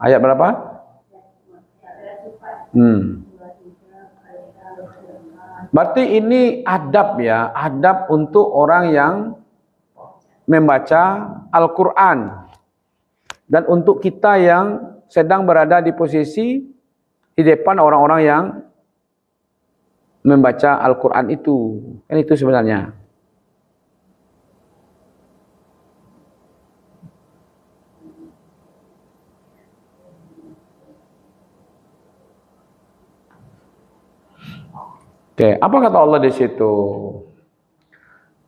Ayat berapa? Berarti ini adab ya, adab untuk orang yang membaca Al-Quran. Dan untuk kita yang sedang berada di posisi di depan orang-orang yang membaca Al-Quran itu. Kan itu sebenarnya. Oke, apa kata Allah di situ?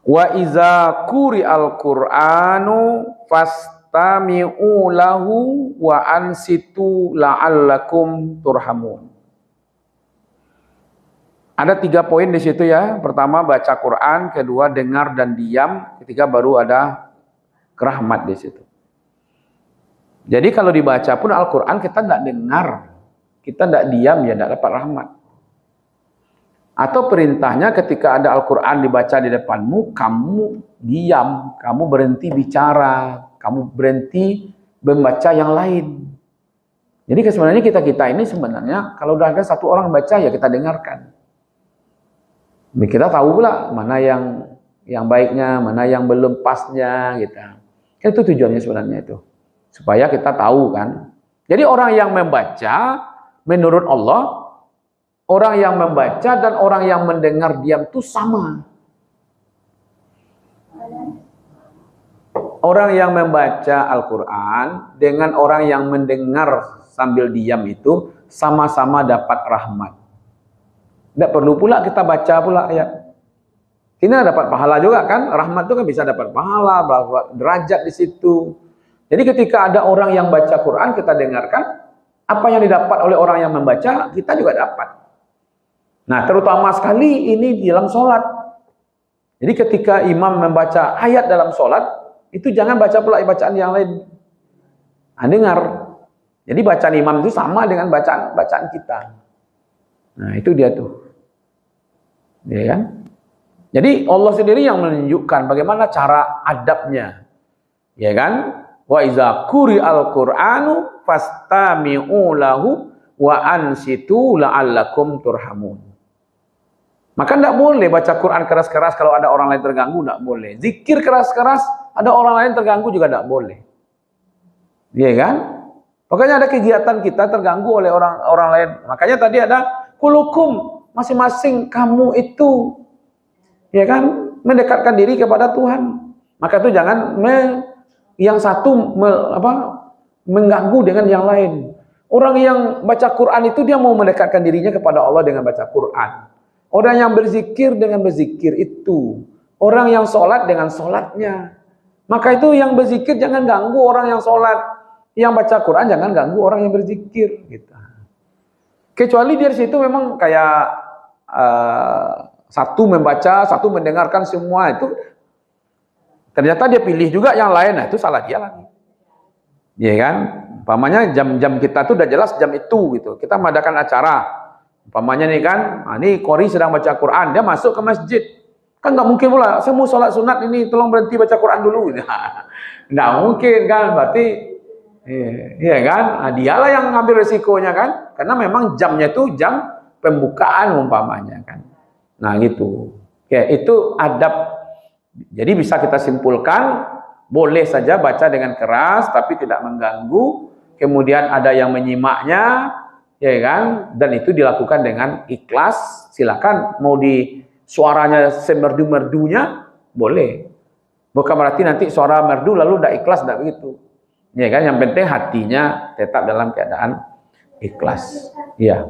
Wa iza quri'al Qur'anu fastami'u lahu wa ansitu la'allakum turhamun. Ada 3 poin di situ ya. Pertama baca Quran, kedua dengar dan diam, ketiga baru ada rahmat di situ. Jadi kalau dibaca pun Al-Quran kita tidak dengar, kita tidak diam ya tidak dapat rahmat. Atau perintahnya ketika ada Al-Quran dibaca di depanmu, kamu diam, kamu berhenti bicara, kamu berhenti membaca yang lain. Jadi sebenarnya kita ini sebenarnya kalau udah ada satu orang baca ya kita dengarkan. Kita tahu pula mana yang baiknya, mana yang belum pasnya gitu. Kan itu tujuannya sebenarnya itu. Supaya kita tahu kan. Jadi orang yang membaca menurut Allah, orang yang membaca dan orang yang mendengar diam itu sama. Orang yang membaca Al-Quran dengan orang yang mendengar sambil diam itu sama-sama dapat rahmat. Tidak perlu pula kita baca pula ayat. Kita dapat pahala juga kan? Rahmat itu kan bisa dapat pahala, dapat derajat di situ. Jadi ketika ada orang yang baca Quran kita dengarkan, apa yang didapat oleh orang yang membaca kita juga dapat. Nah, terutama sekali ini di dalam sholat. Jadi ketika imam membaca ayat dalam sholat, itu jangan baca pula bacaan yang lain. Nah, dengar. Jadi bacaan imam itu sama dengan bacaan kita. Nah, itu dia tuh. Ya kan? Jadi Allah sendiri yang menunjukkan bagaimana cara adabnya. Ya kan? Wa iza quri'al Qur'anu fastami'u lahu wa ansitu la'allakum turhamun. Maka tidak boleh baca Quran keras-keras kalau ada orang lain terganggu, tidak boleh. Zikir keras-keras, ada orang lain terganggu juga tidak boleh. Iya kan? Pokoknya ada kegiatan kita terganggu oleh orang lain. Makanya tadi ada kulukum, masing-masing kamu itu, ya kan, mendekatkan diri kepada Tuhan. Maka itu jangan yang satu mengganggu dengan yang lain. Orang yang baca Quran itu dia mau mendekatkan dirinya kepada Allah dengan baca Quran. Orang yang berzikir dengan berzikir itu. Orang yang sholat dengan sholatnya. Maka itu yang berzikir jangan ganggu orang yang sholat. Yang baca Quran jangan ganggu orang yang berzikir. Gitu. Kecuali dari situ memang kayak satu membaca, satu mendengarkan semua itu. Ternyata dia pilih juga yang lain. Nah itu salah dia lagi. Ya kan? Umpamanya jam-jam kita tuh udah jelas jam itu gitu. Kita mengadakan acara. Umpamanya nih kan, ini Qori sedang baca Quran, dia masuk ke masjid. Kan nggak mungkin pula, saya mau sholat sunat ini, tolong berhenti baca Quran dulu. Nggak mungkin kan, berarti, iya kan, nah, dialah yang ngambil resikonya kan, karena memang jamnya itu jam pembukaan umpamanya kan. Nah gitu, ya itu adab. Jadi bisa kita simpulkan, boleh saja baca dengan keras, tapi tidak mengganggu. Kemudian ada yang menyimaknya, ya kan, dan itu dilakukan dengan ikhlas. Silakan mau di suaranya semerdu-merdunya boleh, bukan berarti nanti suara merdu lalu tidak ikhlas, tidak begitu, ya kan. Yang penting hatinya tetap dalam keadaan ikhlas, ya.